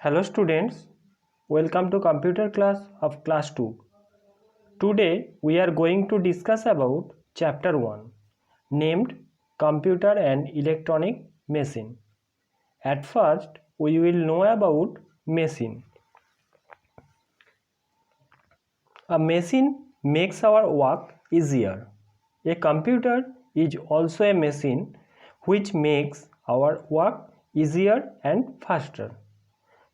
Hello students, welcome to computer class of class 2. Today we are going to discuss about chapter 1 named Computer and Electronic Machine. At first we will know about machine. A machine makes our work easier. A computer is also a machine which makes our work easier and faster.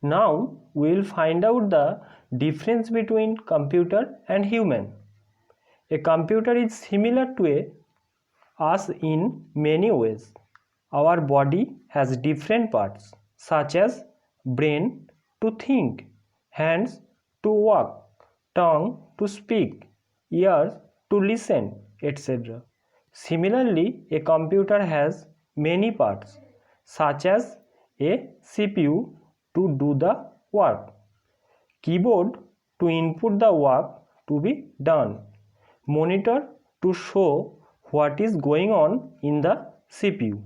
Now we will find out the difference between computer and human. A computer is similar to us in many ways. Our body has different parts such as brain to think, hands to walk, tongue to speak, ears to listen, etc. Similarly, a computer has many parts such as a CPU to do the work, keyboard to input the work to be done, monitor to show what is going on in the CPU.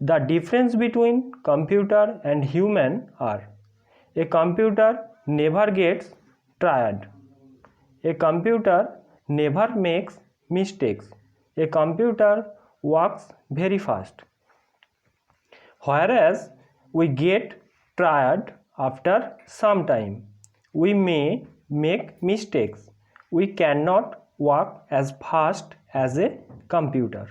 The difference between computer and human are: a computer never gets tired, a computer never makes mistakes, a computer works very fast. Whereas we get tired after some time, we may make mistakes, we cannot work as fast as a computer.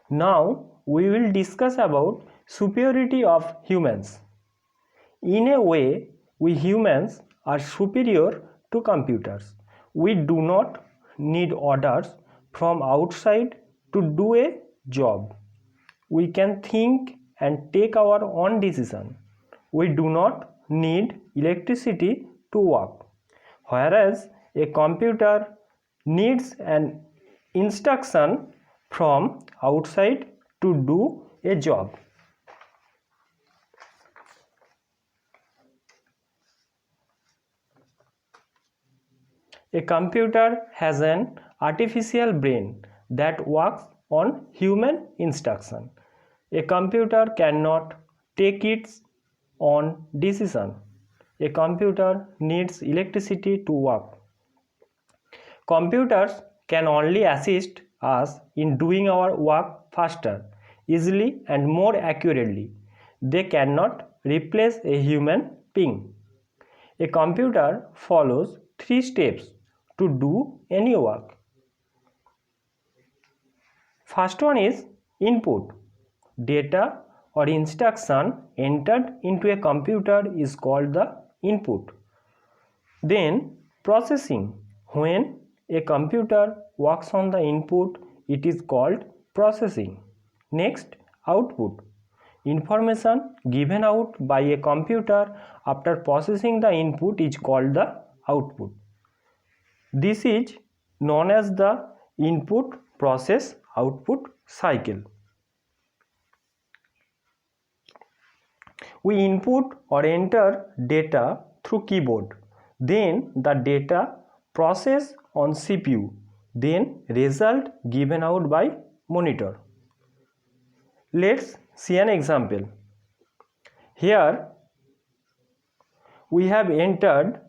Now we will discuss about superiority of humans. In a way, we humans are superior to computers. We do not need orders from outside to do a job. We can think and take our own decision. We do not need electricity to work, whereas a computer needs an instruction from outside to do a job. A computer has an artificial brain that works on human instruction. A computer cannot take its own decision. A computer needs electricity to work. Computers can only assist us in doing our work faster, easily and more accurately. They cannot replace a human being. A computer follows 3 steps to do any work. First one is input. Data or instruction entered into a computer is called the input. Then processing. When a computer works on the input, it is called processing. Next, output. Information given out by a computer after processing the input is called the output. This is known as the input process output cycle. We input or enter data through keyboard, then the data processed on CPU, then result given out by monitor. Let's see an example. Here we have entered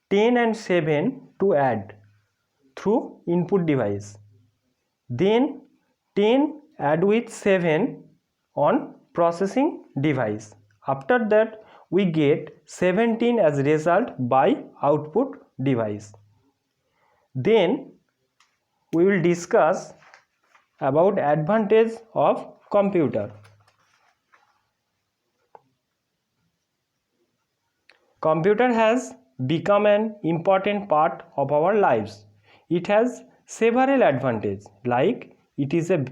10 and 7 to add through input device. Then 10 add with 7 on processing device. After that we get 17 as result by output device. Then we will discuss about advantage of computer. Computer has become an important part of our lives. It has several advantages, like it is a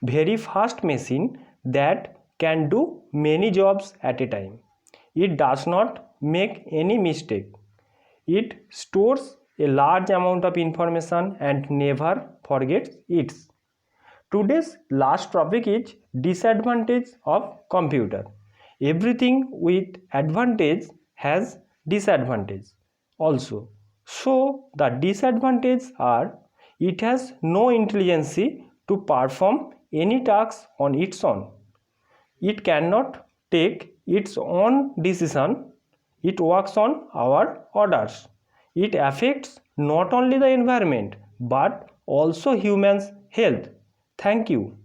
very fast machine that can do many jobs at a time. It does not make any mistake. It stores a large amount of information and never forgets it. Today's last topic is disadvantage of computer. Everything with advantage has disadvantage also. So the disadvantages are: it has no intelligence to perform any tasks on its own. It cannot take its own decision. It works on our orders. It affects not only the environment but also humans' health. Thank you.